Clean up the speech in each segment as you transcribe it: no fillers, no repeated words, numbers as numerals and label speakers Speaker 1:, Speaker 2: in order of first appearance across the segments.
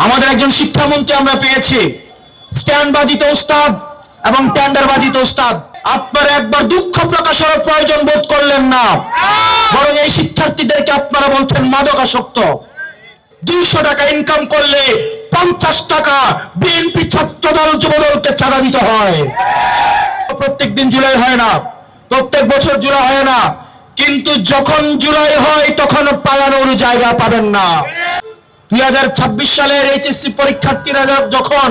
Speaker 1: আমাদের একজন শিক্ষামন্ত্রী আমরা পেয়েছি, স্ট্যান্ডবাজিতে ওস্তাদ এবং টেন্ডারবাজিতে ওস্তাদ। আপনারা একবার দুঃখ প্রকাশের প্রয়োজন বোধ করলেন না, বরং এই শিক্ষার্থীদেরকে আপনারা বলছেন মাদকাসক্ত। 200 টাকা ইনকাম করলে 50 টাকা বিএনপি ছাত্রদল যুবদলকে চাঁদা দিতে হয়। প্রত্যেক দিন জুলাই হয় না, প্রত্যেক বছর জুলাই হয় না, কিন্তু যখন জুলাই হয় তখন পালানোর জায়গা পাবেন না। 2026 সালের এইচএসসি পরীক্ষার্থীরা যখন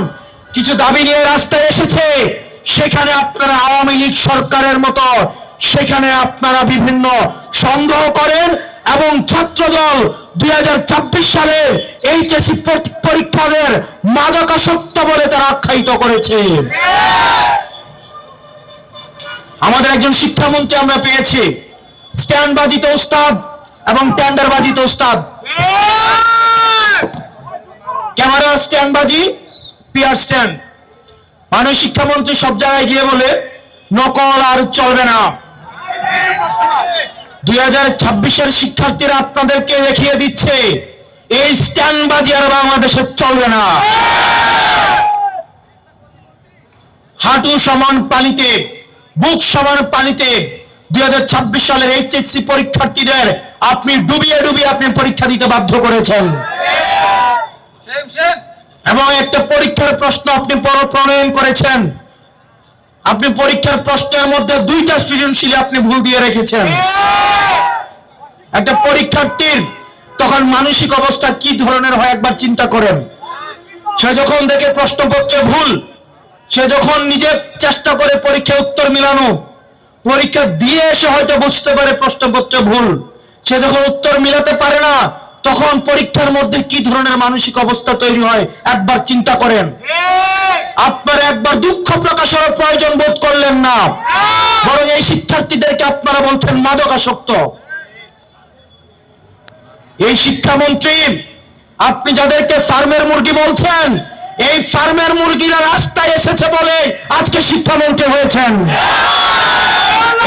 Speaker 1: কিছু দাবি নিয়ে রাস্তায় এসেছে, সেখানে আপনারা আওয়ামী লীগ সরকারের মতো সেখানে আপনারা বিভিন্ন সন্দেহ করেন এবং ছাত্রদল 2026 সালের এইচএসসি পরীক্ষাদের মাদকাসক্ত বলে তারা আখ্যায়িত করেছে। আমাদের একজন শিক্ষামন্ত্রী আমরা পেয়েছি, স্ট্যান্ডবাজিতে ওস্তাদ এবং টেন্ডারবাজিতে ওস্তাদ। ক্যামেরা স্ট্যান্ডবাজি, পিয়ার স্ট্যান্ড। মাননীয় শিক্ষামন্ত্রী সব জায়গায় গিয়ে বলে নকল আর চলবে না। 2026-এর শিক্ষার্থীরা আপনাদেরকে দেখিয়ে দিচ্ছে এই স্ট্যান্ডবাজি আর বাংলাদেশে চলবে না। হাঁটু সমান পানিতে, বুক সমান পানিতে 2026 সালের এইচএসসি পরীক্ষার্থীদের আপনি ডুবিয়ে ডুবিয়ে আপনি পরীক্ষা দিতে বাধ্য করেছেন এবং একটা পরীক্ষার প্রশ্ন আপনি প্রণয়ন করেছেন। আপনি পরীক্ষার প্রশ্নের মধ্যে 2টা সৃজনশীল আপনি ভুল দিয়ে রেখেছেন। একটা পরীক্ষার্থীর তখন মানসিক অবস্থা কি ধরনের হয় একবার চিন্তা করেন। সে যখন দেখে প্রশ্নপত্রে ভুল, সে যখন নিজে চেষ্টা করে পরীক্ষা উত্তর মিলানো, পরীক্ষা দিয়ে এসে হয়তো বুঝতে পারে প্রশ্নপত্রে ভুল, সে যখন উত্তর মিলাতে পারে না, তখন পরীক্ষার মধ্যে কি ধরনের মানসিক অবস্থা তৈরি হয় একবার চিন্তা করেন। আপনারা একবার দুঃখ প্রকাশের প্রয়োজন বোধ করলেন না, বরং এই শিক্ষার্থীদেরকে আপনারা বলছেন মাদকাসক্ত। এই শিক্ষামন্ত্রী আপনি যাদেরকে ফার্মের মুরগি বলছেন, এই ফার্মের মুরগিরা রাস্তায় এসেছে বলে আজকে শিক্ষামন্ত্রী হয়েছেন।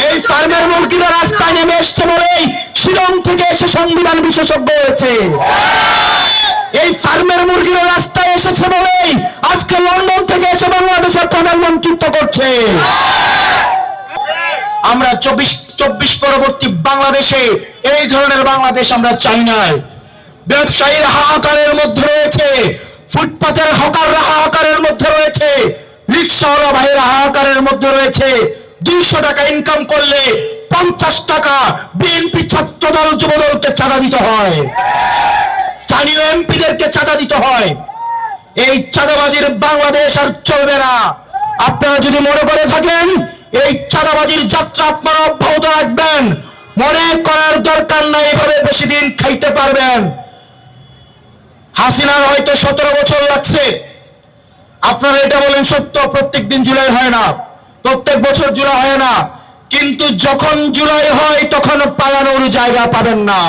Speaker 1: এই ফার্মের মুরগিরা রাস্তায় নেমে এসছে বলেই শিলং থেকে এসে সংবিধান বিশেষজ্ঞ হয়েছে। এই ফার্মের মুরগিরা রাস্তায় এসেছে বলেই আজকে লন্ডন থেকে এসে বাংলাদেশের প্রধানমন্ত্রিত্ব করছে। আমরা 24 পরবর্তী বাংলাদেশে এই ধরনের বাংলাদেশ আমরা চাই না। ব্যবসায়ীর হাহাকারের মধ্যে রয়েছে, ফুটপাতের হকাররা হাহাকারের মধ্যে রয়েছে, রিক্সাওয়ালা ভাইয়ের হাহাকারের মধ্যে রয়েছে। 200 টাকা ইনকাম করলে 50 টাকা বিএনপি ছাত্রদল যুবদলকে চাঁদা দিতে হয়, স্থানীয় এমপিদেরকে চাঁদা দিতে হয়। এই চাঁদাবাজির বাংলাদেশ আর চলবে না। আপনারা যদি মনে করে থাকেন এই চাঁদাবাজির যাত্রা আপনারা অব্যাহত রাখবেন, মনে করার দরকার নাই এভাবে বেশি দিন খাইতে পারবেন। হাসিনার হয়তো 17 বছর লাগছে। আপনারা এটা বলেন সত্য, প্রত্যেক দিন জুলাই হয় না, প্রত্যেক বছর জুলাই হয় না, কিন্তু যখন জুলাই হয় তখন পালানোর জায়গা পাবেন না।